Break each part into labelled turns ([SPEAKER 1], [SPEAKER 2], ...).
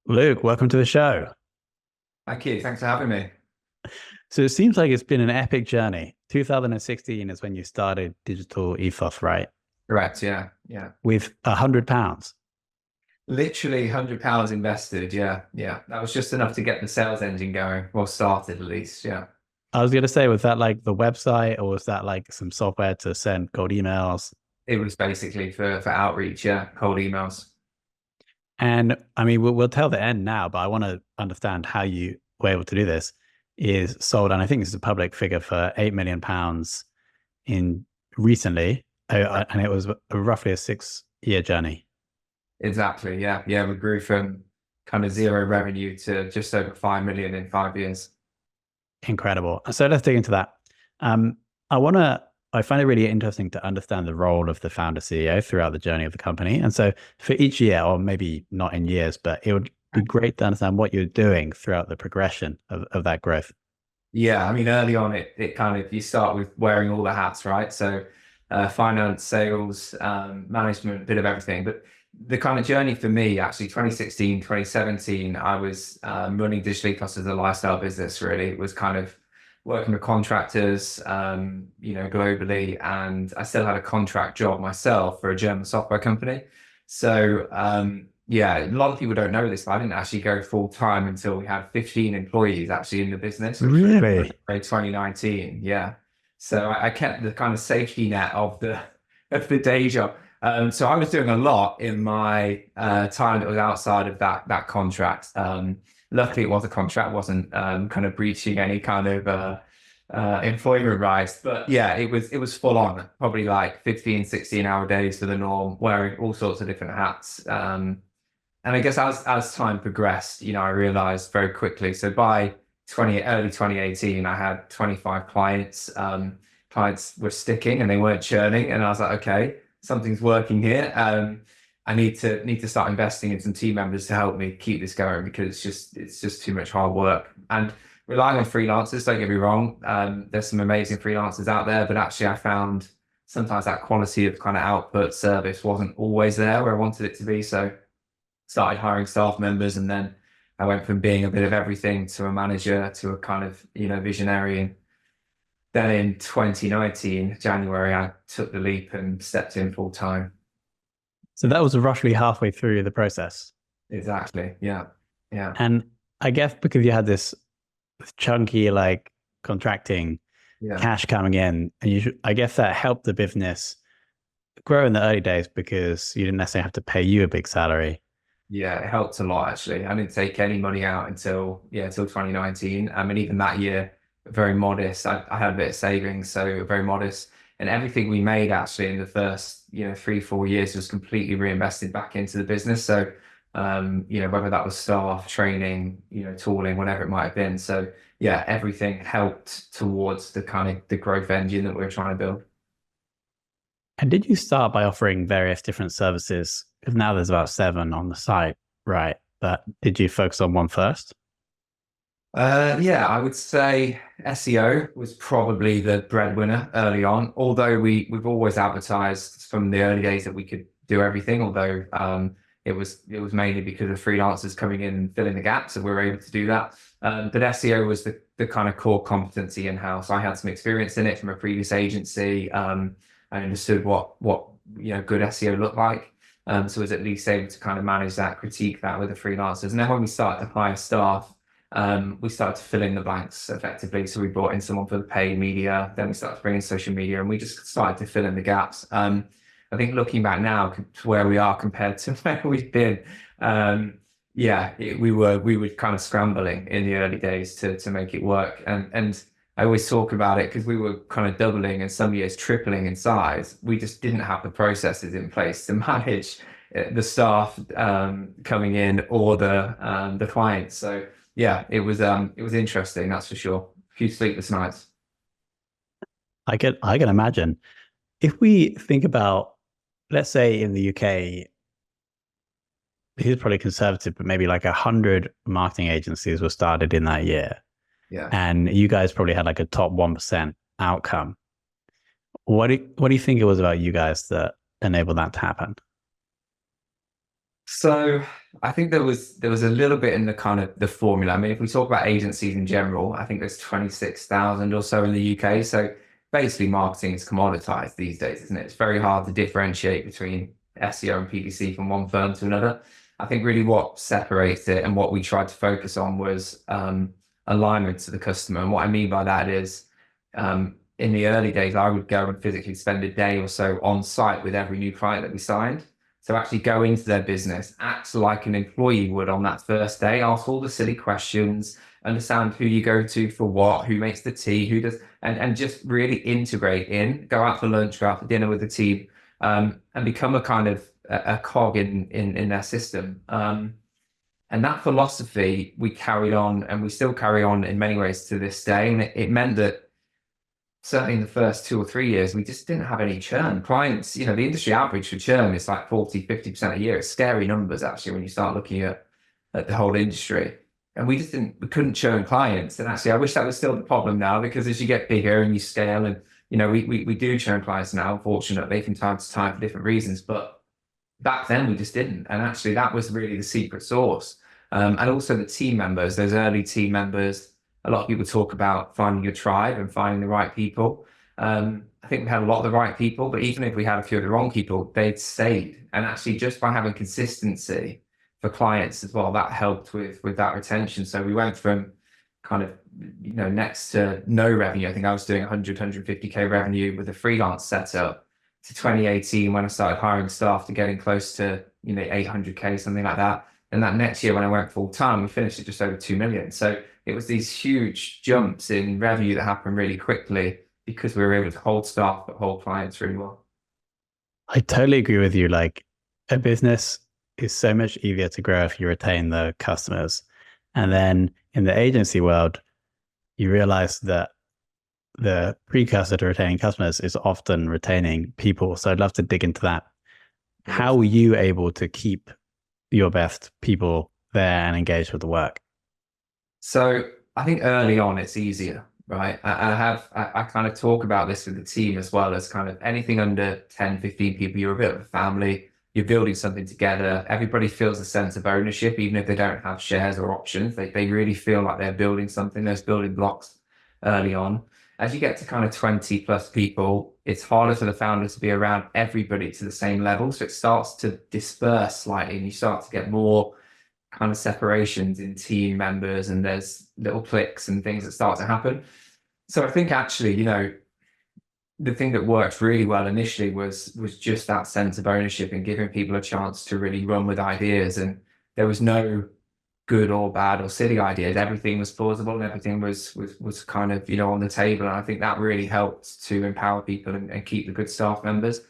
[SPEAKER 1] Luke, welcome to the show.
[SPEAKER 2] Thank you. Thanks for having me.
[SPEAKER 1] So it seems like it's been an epic journey. 2016 is when you started Digital Ethos, right?
[SPEAKER 2] Correct. Yeah. Yeah.
[SPEAKER 1] With £100.
[SPEAKER 2] Literally £100 invested. Yeah. Yeah. That was just enough to get the sales engine going. Well, started at least. Yeah.
[SPEAKER 1] I was going to say, was that like the website or was that like some software to send cold emails?
[SPEAKER 2] It was basically for outreach. Yeah. Cold emails.
[SPEAKER 1] And I mean, we'll tell the end now, but I want to understand how you were able to do this. Is sold, and I think this is a public figure for £8 million in recently, and it was roughly a 6 year journey.
[SPEAKER 2] Exactly. Yeah. Yeah. We grew from kind of zero revenue to just over 5 million in 5 years.
[SPEAKER 1] Incredible. So let's dig into that. Um, I want to, I find it really interesting to understand the role of the founder CEO throughout the journey of the company. And so for each year, or maybe not in years, but it would be great to understand what you're doing throughout the progression of that growth.
[SPEAKER 2] Yeah, I mean, early on, it kind of you start with wearing all the hats, right? So, finance, sales, management, bit of everything. But the kind of journey for me, actually, 2016, 2017, I was running Digital Ecos as a lifestyle business. Really, it was kind of working with contractors, globally, and I still had a contract job myself for a German software company. So, yeah, a lot of people don't know this, but I didn't actually go full time until we had 15 employees actually in the business, which was
[SPEAKER 1] Really?
[SPEAKER 2] 2019. Yeah. So I kept the kind of safety net of the day job. So I was doing a lot in my time that was outside of that contract. Luckily, it was a contract, wasn't kind of breaching any kind of employment rights. But yeah, it was full on, probably like 15, 16-hour days for the norm, wearing all sorts of different hats. And I guess as time progressed, I realized very quickly. So by early 2018, I had 25 clients. Clients were sticking and they weren't churning, and I was like, okay, something's working here. I need to start investing in some team members to help me keep this going because it's just too much hard work. And relying on freelancers, don't get me wrong, there's some amazing freelancers out there, but actually I found sometimes that quality of kind of output service wasn't always there where I wanted it to be. So started hiring staff members, and then I went from being a bit of everything to a manager to a kind of visionary. And then in 2019 January, I took the leap and stepped in full time.
[SPEAKER 1] So that was roughly halfway through the process.
[SPEAKER 2] Exactly. Yeah. Yeah.
[SPEAKER 1] And I guess because you had this chunky, like contracting
[SPEAKER 2] Yeah.
[SPEAKER 1] cash coming in, and I guess that helped the business grow in the early days because you didn't necessarily have to pay you a big salary.
[SPEAKER 2] Yeah, it helped a lot actually. I didn't take any money out until 2019. I mean, even that year, very modest. I had a bit of savings, so very modest. And everything we made actually in the first, 3, 4 years was completely reinvested back into the business. So, whether that was staff, training, tooling, whatever it might have been. So yeah, everything helped towards the kind of the growth engine that we are trying to build.
[SPEAKER 1] And did you start by offering various different services? Because now there's about seven on the site, right? But did you focus on one first?
[SPEAKER 2] Yeah, I would say SEO was probably the breadwinner early on. Although we've always advertised from the early days that we could do everything. Although it was mainly because of freelancers coming in and filling the gaps, and we were able to do that. But SEO was the kind of core competency in house. I had some experience in it from a previous agency. I understood what good SEO looked like. So I was at least able to kind of manage that, critique that with the freelancers. And then when we started to hire staff, we started to fill in the blanks effectively. So we brought in someone for the paid media, then we started to bring in social media, and we just started to fill in the gaps. I think looking back now to where we are compared to where we've been, yeah, we were kind of scrambling in the early days to make it work. And I always talk about it because we were kind of doubling and some years tripling in size. We just didn't have the processes in place to manage the staff coming in or the clients. So yeah, it was interesting, that's for sure. A few sleepless nights.
[SPEAKER 1] I can imagine. If we think about, let's say in the UK, this is probably conservative, but maybe like 100 marketing agencies were started in that year.
[SPEAKER 2] Yeah.
[SPEAKER 1] And you guys probably had like a top 1% outcome. What do you think it was about you guys that enabled that to happen?
[SPEAKER 2] So I think there was a little bit in the kind of the formula. I mean, if we talk about agencies in general, I think there's 26,000 or so in the UK. So basically marketing is commoditized these days, isn't it? It's very hard to differentiate between SEO and PPC from one firm to another. I think really what separates it and what we tried to focus on was alignment to the customer. And what I mean by that is in the early days, I would go and physically spend a day or so on site with every new client that we signed. So actually go into their business, act like an employee would on that first day, ask all the silly questions, understand who you go to for what, who makes the tea, who does, and just really integrate in, go out for lunch, go out for dinner with the team, and become a kind of a cog in their system. And that philosophy we carried on, and we still carry on in many ways to this day. And it meant that certainly in the first 2 or 3 years, we just didn't have any churn. Clients, the industry average for churn is like 40, 50% a year. It's scary numbers, actually, when you start looking at the whole industry. And we couldn't churn clients. And actually, I wish that was still the problem now, because as you get bigger and you scale, and, we do churn clients now, unfortunately, from time to time for different reasons. But back then we just didn't. And actually, that was really the secret sauce. And also the team members, those early team members. A lot of people talk about finding your tribe and finding the right people. I think we had a lot of the right people, but even if we had a few of the wrong people, they'd stayed. And actually, just by having consistency for clients as well, that helped with that retention. So we went from kind of, next to no revenue. I think I was doing 100, 150K revenue with a freelance setup, to 2018 when I started hiring staff, to getting close to, 800K, something like that. And that next year when I went full time, we finished at just over 2 million. So it was these huge jumps in revenue that happened really quickly because we were able to hold staff but hold clients really well.
[SPEAKER 1] I totally agree with you. Like, a business is so much easier to grow if you retain the customers. And then in the agency world, you realize that the precursor to retaining customers is often retaining people. So I'd love to dig into that. How were you able to keep your best people there and engaged with the work?
[SPEAKER 2] So I think early on it's easier, right? I kind of talk about this with the team as well, as kind of anything under 10, 15 people, you're a bit of a family, you're building something together. Everybody feels a sense of ownership, even if they don't have shares or options. They really feel like they're building something, those building blocks early on. As you get to kind of 20 plus people, it's harder for the founders to be around everybody to the same level. So it starts to disperse slightly, and you start to get more kind of separations in team members, and there's little cliques and things that start to happen. So I think actually, the thing that worked really well initially was just that sense of ownership and giving people a chance to really run with ideas. And there was no good or bad or silly ideas. Everything was plausible and everything was kind of, on the table. And I think that really helped to empower people and keep the good staff members.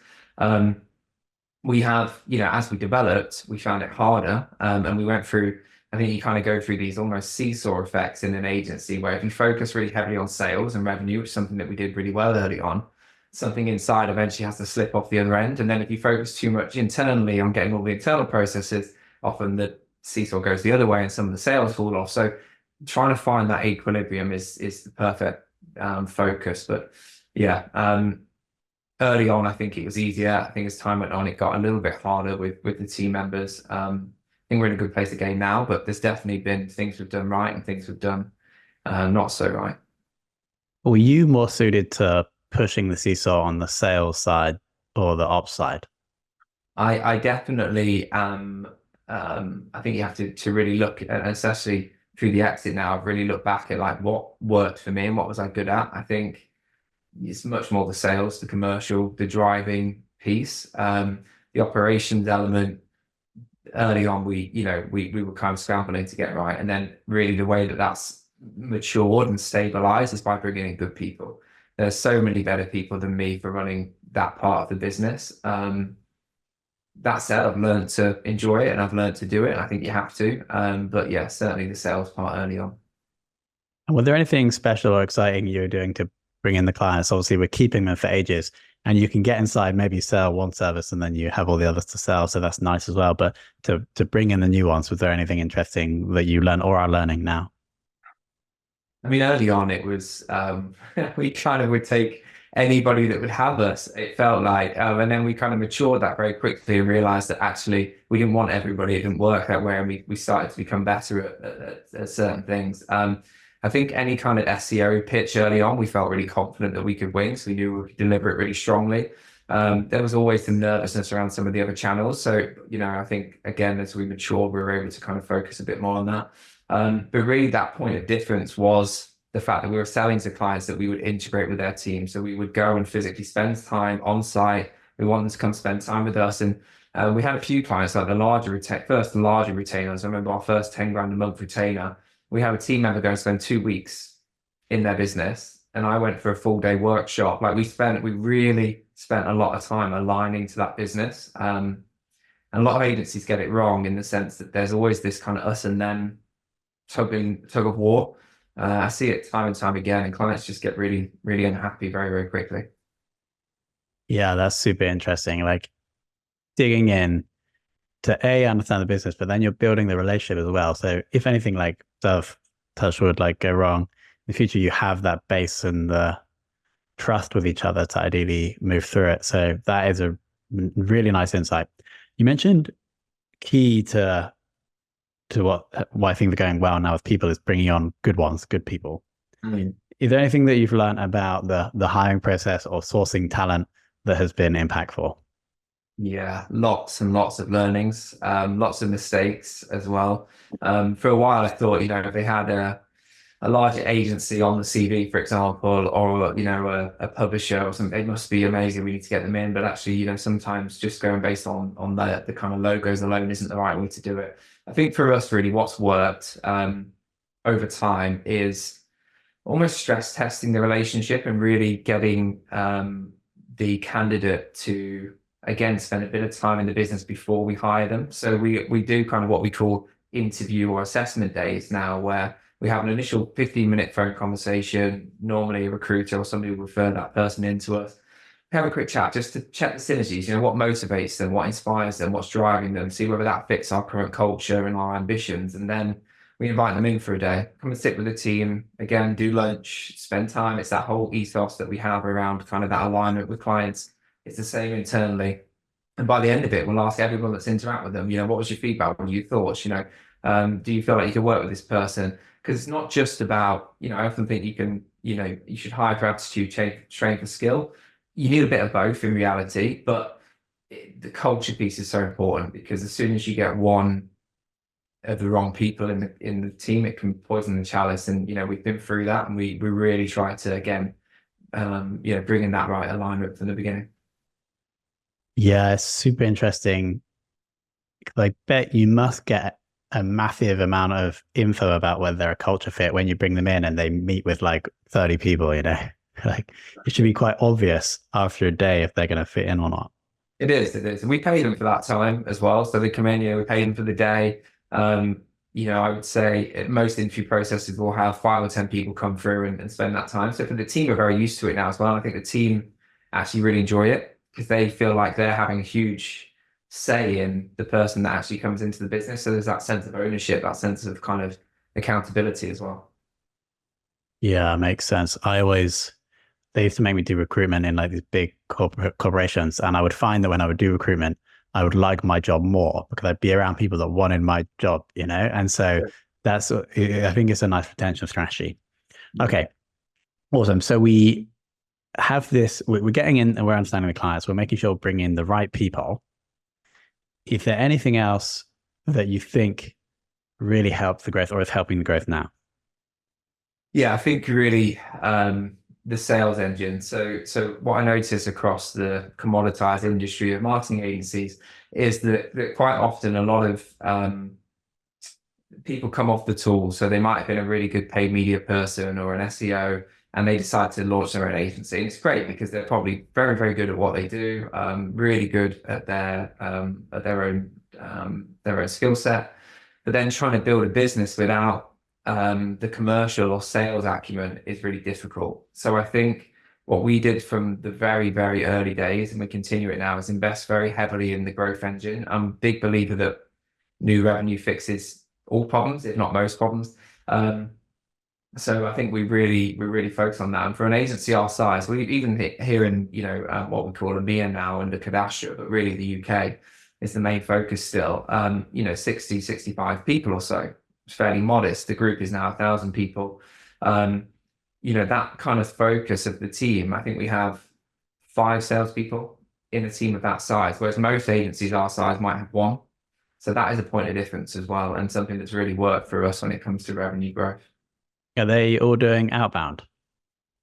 [SPEAKER 2] We have, as we developed, we found it harder. And we went through, I think you kind of go through these almost seesaw effects in an agency, where if you focus really heavily on sales and revenue, which is something that we did really well early on, something inside eventually has to slip off the other end. And then if you focus too much internally on getting all the internal processes, often the seesaw goes the other way and some of the sales fall off. So trying to find that equilibrium is the perfect focus. But yeah, early on, I think it was easier. I think as time went on, it got a little bit harder with the team members. I think we're in a good place again now, but there's definitely been things we've done right and things we've done not so right.
[SPEAKER 1] Were you more suited to pushing the seesaw on the sales side or the ops side?
[SPEAKER 2] I definitely I think you have to really look at, especially through the exit now, I've really looked back at like what worked for me and what was I good at. I think it's much more the sales, the commercial, the driving piece, the operations element. Early on, we were kind of scrambling to get right, and then really the way that that's matured and stabilized is by bringing in good people. There's so many better people than me for running that part of the business. That said, I've learned to enjoy it and I've learned to do it. I think you have to. But yeah, certainly the sales part early on.
[SPEAKER 1] And were there anything special or exciting you were doing to bring in the clients? Obviously, we're keeping them for ages, and you can get inside, maybe sell one service, and then you have all the others to sell. So that's nice as well. But to bring in the new ones, was there anything interesting that you learned or are learning now?
[SPEAKER 2] I mean, early on, it was we kind of would take anybody that would have us. It felt like, and then we kind of matured that very quickly and realized that actually we didn't want everybody. It didn't work that way, and we started to become better at certain things. I think any kind of SEO pitch early on, we felt really confident that we could win, so we knew we could deliver it really strongly. There was always some nervousness around some of the other channels. So, I think, again, as we matured, we were able to kind of focus a bit more on that. But really that point of difference was the fact that we were selling to clients that we would integrate with their team. So we would go and physically spend time on site. We want them to come spend time with us. And we had a few clients like the larger retainers. I remember our first 10 grand a month retainer. We had a team member go and spend 2 weeks in their business. And I went for a full day workshop. Like we really spent a lot of time aligning to that business. And a lot of agencies get it wrong in the sense that there's always this kind of us and them tug of war. I see it time and time again, and clients just get really, really unhappy very, very quickly.
[SPEAKER 1] Yeah, that's super interesting. Like digging in to understand the business, but then you're building the relationship as well. So if anything like stuff, touch wood, like go wrong in the future, you have that base and the trust with each other to ideally move through it. So that is a really nice insight. You mentioned key to why things are going well now with people is bringing on good ones, good people. Is there anything that you've learned about the hiring process or sourcing talent that has been impactful?
[SPEAKER 2] Yeah, lots and lots of learnings, lots of mistakes as well. For a while, I thought, if they had a large agency on the CV, for example, or a publisher or something, they must be amazing. We need to get them in. But actually, sometimes just going based on the kind of logos alone isn't the right way to do it. I think for us, really, what's worked over time is almost stress testing the relationship and really getting the candidate to, again, spend a bit of time in the business before we hire them. So we do kind of what we call interview or assessment days now, where we have an initial 15-minute phone conversation. Normally a recruiter or somebody will refer that person into us. We have a quick chat just to check the synergies, what motivates them, what inspires them, what's driving them, see whether that fits our current culture and our ambitions. And then we invite them in for a day, come and sit with the team, again, do lunch, spend time. It's that whole ethos that we have around kind of that alignment with clients. It's the same internally. And by the end of it, we'll ask everyone that's interact with them, what was your feedback? What were your thoughts? Do you feel like you can work with this person? Because it's not just about, I often think you should hire for aptitude, train for skill. You need a bit of both in reality, but the culture piece is so important, because as soon as you get one of the wrong people in the team, it can poison the chalice. And, we've been through that, and we really try to, again, bring in that right alignment from the beginning.
[SPEAKER 1] Yeah, it's super interesting. I bet you must get a massive amount of info about whether they're a culture fit when you bring them in and they meet with like 30 people, like it should be quite obvious after a day if they're going to fit in or not.
[SPEAKER 2] It is. And we pay them for that time as well. So they come in, we pay them for the day. I would say most interview processes will have 5 or 10 people come through and spend that time. So for the team, are very used to it now as well. I think the team actually really enjoy it, because they feel like they're having a huge say in the person that actually comes into the business. So there's that sense of ownership, that sense of kind of accountability as well.
[SPEAKER 1] Yeah, makes sense. They used to make me do recruitment in like these big corporations. And I would find that when I would do recruitment, I would like my job more because I'd be around people that wanted my job, And so I think it's a nice retention strategy. Okay, awesome. So we have this, we're getting in and we're understanding the clients. We're making sure we bring in the right people. Is there anything else that you think really helped the growth or is helping the growth now?
[SPEAKER 2] Yeah, I think really the sales engine. So what I notice across the commoditized industry of marketing agencies is that quite often a lot of people come off the tools. So they might have been a really good paid media person or an SEO, and they decide to launch their own agency. And it's great because they're probably very, very good at what they do, really good at their own skill set. But then trying to build a business without the commercial or sales acumen is really difficult. So I think what we did from the very, very early days, and we continue it now, is invest very heavily in the growth engine. I'm a big believer that new revenue fixes all problems, if not most problems. So I think we really focus on that. And for an agency our size, we even here in, what we call EMEA now under Cadastra, but really the UK is the main focus still. 60, 65 people or so. It's fairly modest. The group is now 1,000 people. Um, that kind of focus of the team, I think we have 5 salespeople in a team of that size, whereas most agencies our size might have one. So that is a point of difference as well, and something that's really worked for us when it comes to revenue growth.
[SPEAKER 1] Are they all doing outbound?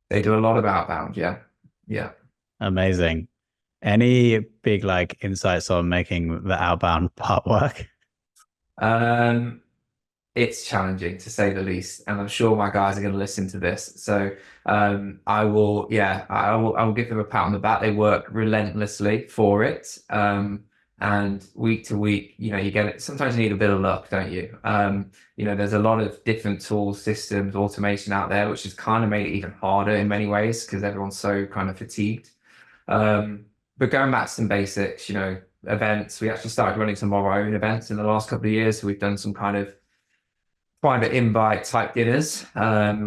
[SPEAKER 2] They do a lot of outbound. Yeah. Yeah.
[SPEAKER 1] Amazing. Any big like insights on making the outbound part work?
[SPEAKER 2] Um, it's challenging to say the least, and I'm sure my guys are going to listen to this. So I will give them a pat on the back. They work relentlessly for it. And week to week, you get it. Sometimes you need a bit of luck, don't you? There's a lot of different tools, systems, automation out there, which has kind of made it even harder in many ways because everyone's so kind of fatigued. But going back to some basics, events, we actually started running some of our own events in the last couple of years. So we've done some kind of private invite type dinners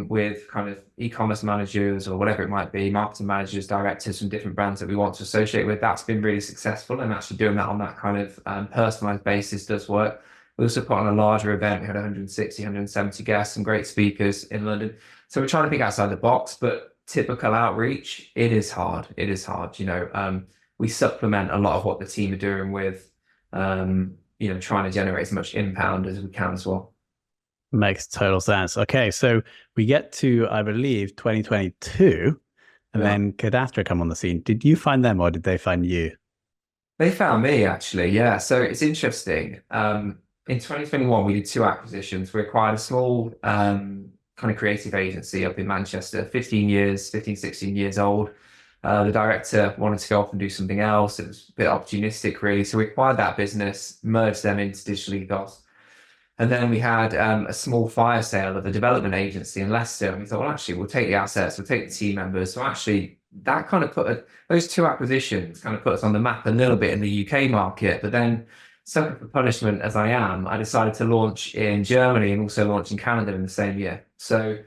[SPEAKER 2] with kind of e-commerce managers or whatever it might be, marketing managers, directors from different brands that we want to associate with. That's been really successful, and actually doing that on that kind of personalized basis does work. We also put on a larger event. We had 160, 170 guests, some great speakers in London. So we're trying to think outside the box, but typical outreach, it is hard. It is hard. We supplement a lot of what the team are doing with, trying to generate as much inbound as we can as well.
[SPEAKER 1] Makes total sense. Okay, so we get to, I believe, 2022, and then Cadastra come on the scene. Did you find them or did they find you?
[SPEAKER 2] They found me, actually. Yeah. So it's interesting. In 2021, we did 2 acquisitions. We acquired a small kind of creative agency up in Manchester, 15, 16 years old. The director wanted to go off and do something else. It was a bit opportunistic, really. So we acquired that business, merged them into Digital Ethos. And then we had a small fire sale of a development agency in Leicester. And we thought, well, actually, we'll take the assets, we'll take the team members. So actually, that kind of those 2 acquisitions kind of put us on the map a little bit in the UK market. But then, sucker for punishment as I am, I decided to launch in Germany and also launch in Canada in the same year. So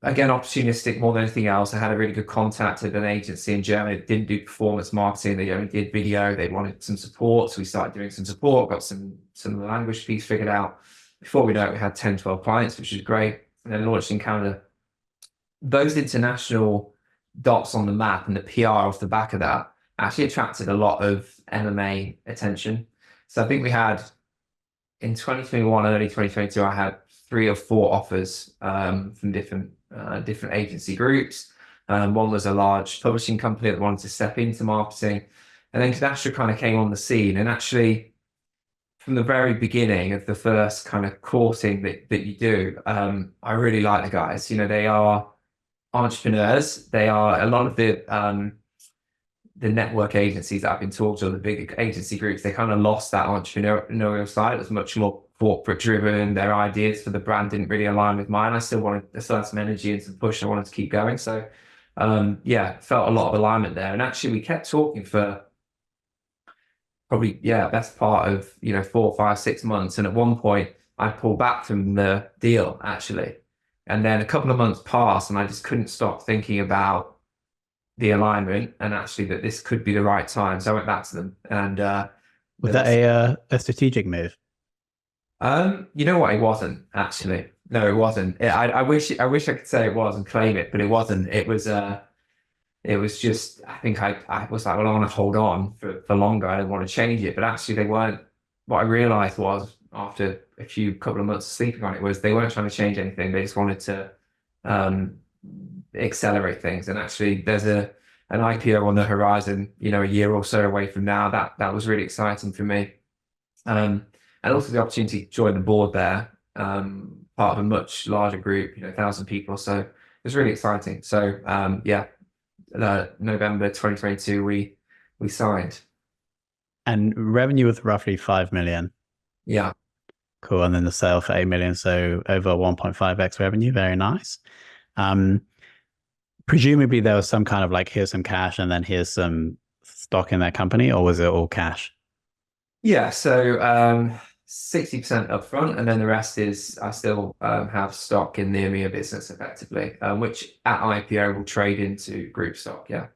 [SPEAKER 2] again, opportunistic more than anything else. I had a really good contact at an agency in Germany that didn't do performance marketing. They only did video. They wanted some support. So we started doing some support, got some of the language piece figured out. Before we know it, we had 10, 12 clients, which is great. And then launched in Canada. Those international dots on the map and the PR off the back of that actually attracted a lot of MMA attention. So I think we had, in 2021, early 2022, I had 3 or 4 offers from different agency groups. One was a large publishing company that wanted to step into marketing. And then Cadastra kind of came on the scene. And actually, from the very beginning of the first kind of courting that you do, I really like the guys. They are entrepreneurs. They are a lot of the network agencies that I've been talking to, the big agency groups, they kind of lost that entrepreneurial side. It was much more corporate driven. Their ideas for the brand didn't really align with mine. I still had some energy and some push. I wanted to keep going. So felt a lot of alignment there. And actually we kept talking for probably, best part of, 4, 5, 6 months. And at one point I pulled back from the deal actually. And then a couple of months passed and I just couldn't stop thinking about the alignment and actually that this could be the right time. So I went back to them. And
[SPEAKER 1] was that a strategic move?
[SPEAKER 2] You know what? It wasn't actually. No, it wasn't. I wish I could say it was and claim it, but it wasn't. It was just, I think I was like, well, I want to hold on for longer. I didn't want to change it, but actually they weren't. What I realized was after a couple of months of sleeping on it was they weren't trying to change anything. They just wanted to accelerate things. And actually there's an IPO on the horizon, a year or so away from now. That was really exciting for me. And also the opportunity to join the board there, part of a much larger group, 1,000 people. So it was really exciting. So November 2022, we signed.
[SPEAKER 1] And revenue was roughly 5 million.
[SPEAKER 2] Yeah.
[SPEAKER 1] Cool. And then the sale for 8 million. So over 1.5x revenue. Very nice. Presumably there was some kind of like, here's some cash and then here's some stock in that company, or was it all cash?
[SPEAKER 2] Yeah. So 60% upfront, and then the rest is I still have stock in the EMEA business effectively, which at IPO will trade into group stock. Yeah.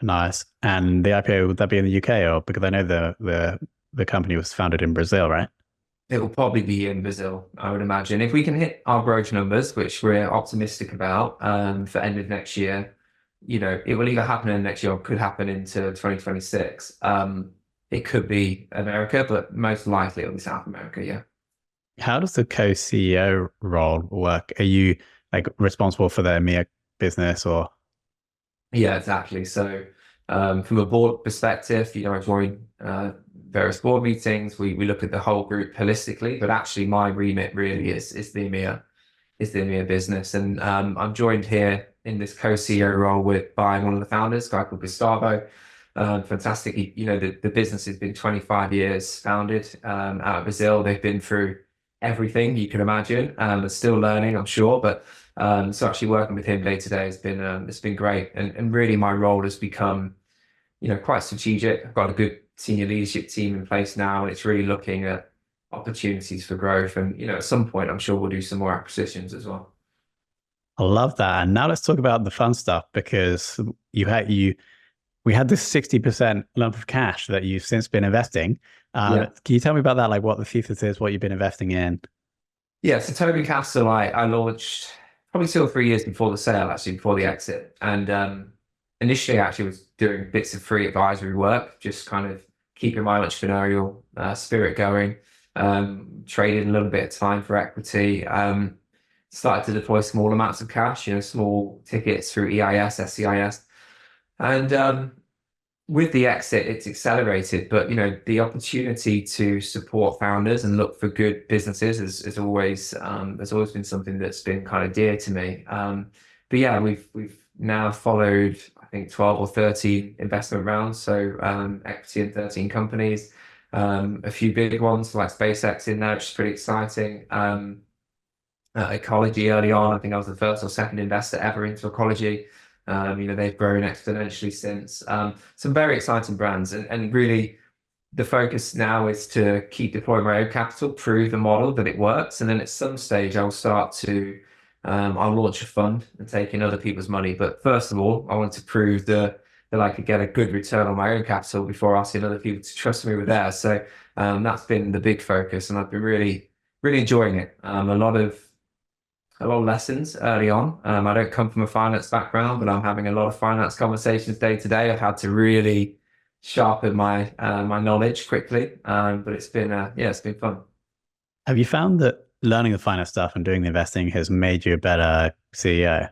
[SPEAKER 1] Nice. And the IPO, would that be in the UK, or because I know the company was founded in Brazil, right?
[SPEAKER 2] It will probably be in Brazil, I would imagine. If we can hit our growth numbers, which we're optimistic about, for end of next year, it will either happen in next year or could happen into 2026. It could be America, but most likely it'll be South America. Yeah.
[SPEAKER 1] How does the co-CEO role work? Are you like responsible for the EMEA business, or?
[SPEAKER 2] Yeah, exactly. So, from a board perspective, I join various board meetings. We look at the whole group holistically, but actually, my remit really is the EMEA business, and I'm joined here in this co-CEO role by one of the founders, a guy called Gustavo. Fantastic. The business has been 25 years founded out of Brazil. They've been through everything you can imagine. They're still learning, I'm sure, but so actually working with him day to day has been it's been great. And really my role has become, quite strategic. I've got a good senior leadership team in place now, and it's really looking at opportunities for growth. And, at some point, I'm sure we'll do some more acquisitions as well.
[SPEAKER 1] I love that. And now let's talk about the fun stuff, because we had this 60% lump of cash that you've since been investing.
[SPEAKER 2] Yeah.
[SPEAKER 1] Can you tell me about that? Like what the thesis is, what you've been investing in?
[SPEAKER 2] Yeah. So Tobin Capital, I launched probably 2 or 3 years before the sale, actually, before the exit. And initially, I actually was doing bits of free advisory work, just kind of keeping my entrepreneurial spirit going. Traded a little bit of time for equity. Started to deploy small amounts of cash, small tickets through EIS, SCIS. And with the exit, it's accelerated, but the opportunity to support founders and look for good businesses is always has always been something that's been kind of dear to me. But yeah, we've now followed, I think, 12 or 13 investment rounds, so equity in 13 companies, a few big ones like SpaceX in there, which is pretty exciting. Ecology early on, I think I was the first or second investor ever into Ecology. They've grown exponentially since. Some very exciting brands, and really the focus now is to keep deploying my own capital, prove the model that it works, and then at some stage I'll launch a fund and take in other people's money. But first of all, I want to prove that I could get a good return on my own capital before asking other people to trust me with theirs. So that's been the big focus, and I've been really, really enjoying it. A lot of lessons early on. I don't come from a finance background, but I'm having a lot of finance conversations day to day. I've had to really sharpen my knowledge quickly, but it's been fun.
[SPEAKER 1] Have you found that learning the finance stuff and doing the investing has made you a better CEO?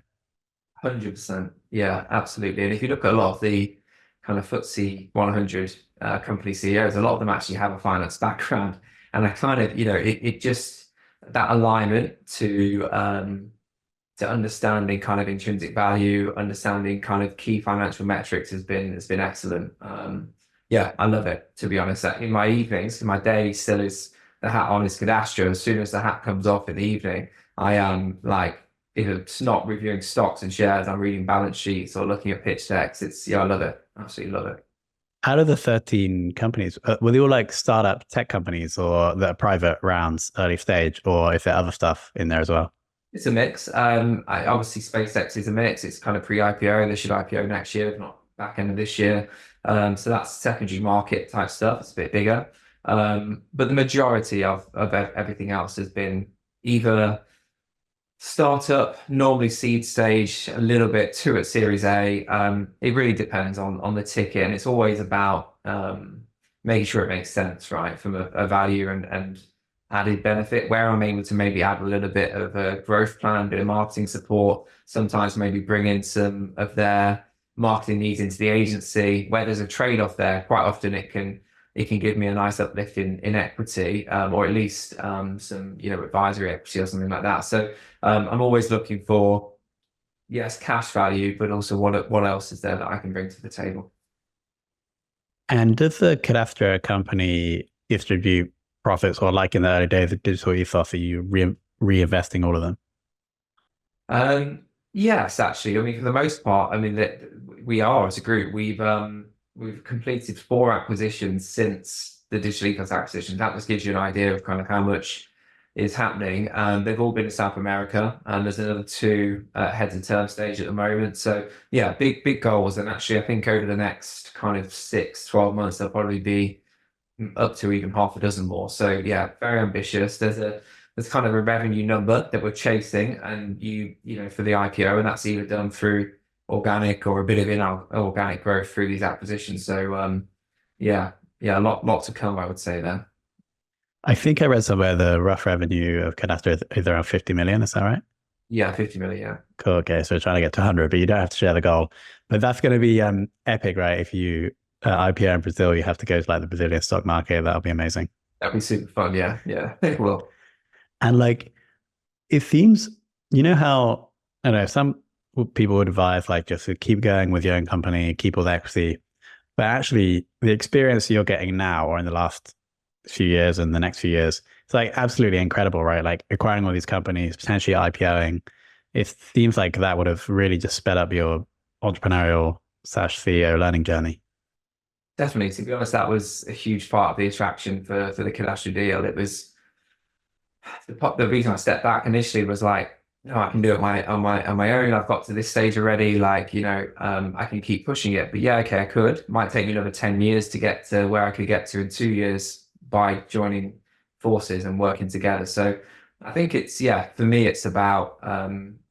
[SPEAKER 2] 100%. Yeah, absolutely. And if you look at a lot of the kind of FTSE 100 company CEOs, a lot of them actually have a finance background, and I kind of, it just that alignment to understanding kind of intrinsic value, understanding kind of key financial metrics has been excellent. Yeah, I love it, to be honest. In my evenings, my day still is the hat on is cadastro. As soon as the hat comes off in the evening, I am like, if it's not reviewing stocks and shares, I'm reading balance sheets or looking at pitch decks. I love it. Absolutely love it.
[SPEAKER 1] Out of the 13 companies, were they all like startup tech companies, or the private rounds, early stage, or is there other stuff in there as well?
[SPEAKER 2] It's a mix. Obviously SpaceX is a mix. It's kind of pre-IPO. They should IPO next year, if not back end of this year. So that's secondary market type stuff. It's a bit bigger. But the majority of everything else has been either startup, normally seed stage, a little bit to at Series A. It really depends on the ticket, and it's always about making sure it makes sense, right, from a value and added benefit, where I'm able to maybe add a little bit of a growth plan, bit of marketing support, sometimes maybe bring in some of their marketing needs into the agency, where there's a trade-off there. Quite often it can give me a nice uplift in equity, or at least some advisory equity or something like that. So I'm always looking for, yes, cash value, but also what else is there that I can bring to the table.
[SPEAKER 1] And does the cadastro company distribute profits, or like in the early days of digital ethos, are you reinvesting all of them?
[SPEAKER 2] Yes, actually. I mean, for the most part, I mean, that we are as a group, we've completed 4 acquisitions since the digital ecosystem acquisitions. That just gives you an idea of kind of how much is happening. They've all been in South America, and there's another two heads of term stage at the moment. So yeah, big goals. And actually, I think over the next kind of 6-12 months, there'll probably be up to even half a dozen more. So yeah, very ambitious. There's kind of a revenue number that we're chasing, and you know, for the IPO, and that's either done through organic or a bit of inorganic growth through these acquisitions. So yeah, a lot to come, I would say there.
[SPEAKER 1] I think I read somewhere the rough revenue of Cadastra is around 50 million. Is that right?
[SPEAKER 2] Yeah, 50 million. Yeah.
[SPEAKER 1] Cool. Okay. So we're trying to get to 100, but you don't have to share the goal. But that's going to be epic, right? If you IPO in Brazil, you have to go to like the Brazilian stock market. That'll be amazing.
[SPEAKER 2] That'd be super fun. Yeah. It will.
[SPEAKER 1] And like, it seems, you know how, I don't know, some people would advise like just to keep going with your own company, keep all the equity. But actually, the experience you're getting now or in the last few years and the next few years, it's like absolutely incredible, right? Like acquiring all these companies, potentially IPOing. It seems like that would have really just sped up your entrepreneurial / CEO learning journey.
[SPEAKER 2] Definitely. To be honest, that was a huge part of the attraction for the Cadastra deal. It was the reason I stepped back initially was like, no, I can do it on my own. I've got to this stage already. Like, you know, I can keep pushing it. But yeah, okay, I could. It might take me another 10 years to get to where I could get to in 2 years by joining forces and working together. So I think for me, it's about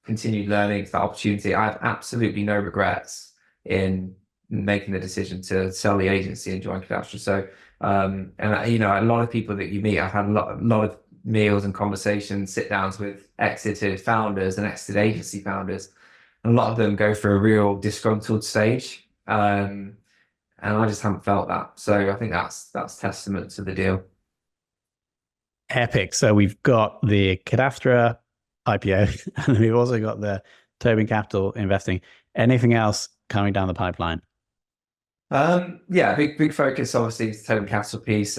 [SPEAKER 2] continued learning, it's that opportunity. I have absolutely no regrets in making the decision to sell the agency and join Cadastra. So, and you know, a lot of people that you meet, I've had a lot of meals and conversations, sit downs with exited founders and exited agency founders. And a lot of them go for a real disgruntled stage. And I just haven't felt that. So I think that's testament to the deal.
[SPEAKER 1] Epic. So we've got the Cadastra IPO, and we've also got the Tobin Capital investing. Anything else coming down the pipeline?
[SPEAKER 2] Yeah, big focus obviously is the Tobin Capital piece.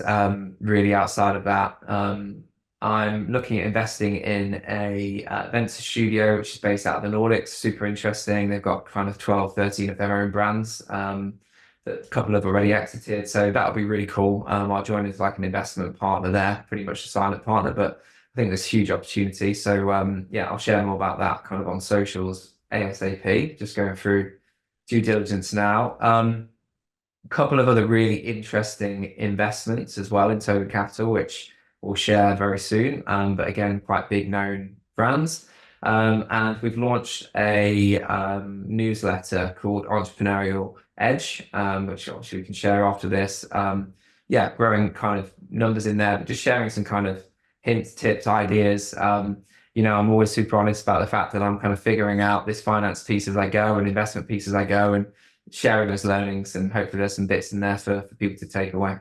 [SPEAKER 2] Really outside of that, I'm looking at investing in a venture studio, which is based out of the Nordics. Super interesting. They've got kind of 12, 13 of their own brands. That a couple have already exited. So that'll be really cool. I'll join as like an investment partner there, pretty much a silent partner, but I think there's huge opportunity. So yeah, I'll share more about that kind of on socials ASAP, just going through due diligence now. A couple of other really interesting investments as well in Tobin Capital, which we'll share very soon. But again, quite big known brands. And we've launched a newsletter called Entrepreneurial Edge, which obviously we can share after this. Yeah, growing kind of numbers in there, but just sharing some kind of hints, tips, ideas. You know, I'm always super honest about the fact that I'm kind of figuring out this finance piece as I go and investment piece as I go, and sharing those learnings, and hopefully there's some bits in there for people to take away.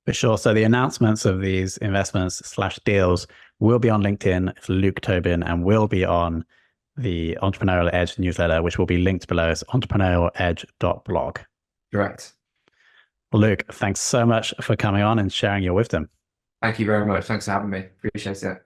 [SPEAKER 1] For sure. So the announcements of these investments / deals will be on LinkedIn. It's Luke Tobin, and will be on the Entrepreneurial Edge newsletter, which will be linked below. It's entrepreneurialedge.blog.
[SPEAKER 2] Correct.
[SPEAKER 1] Well, Luke, thanks so much for coming on and sharing your wisdom.
[SPEAKER 2] Thank you very much. Thanks for having me. Appreciate it.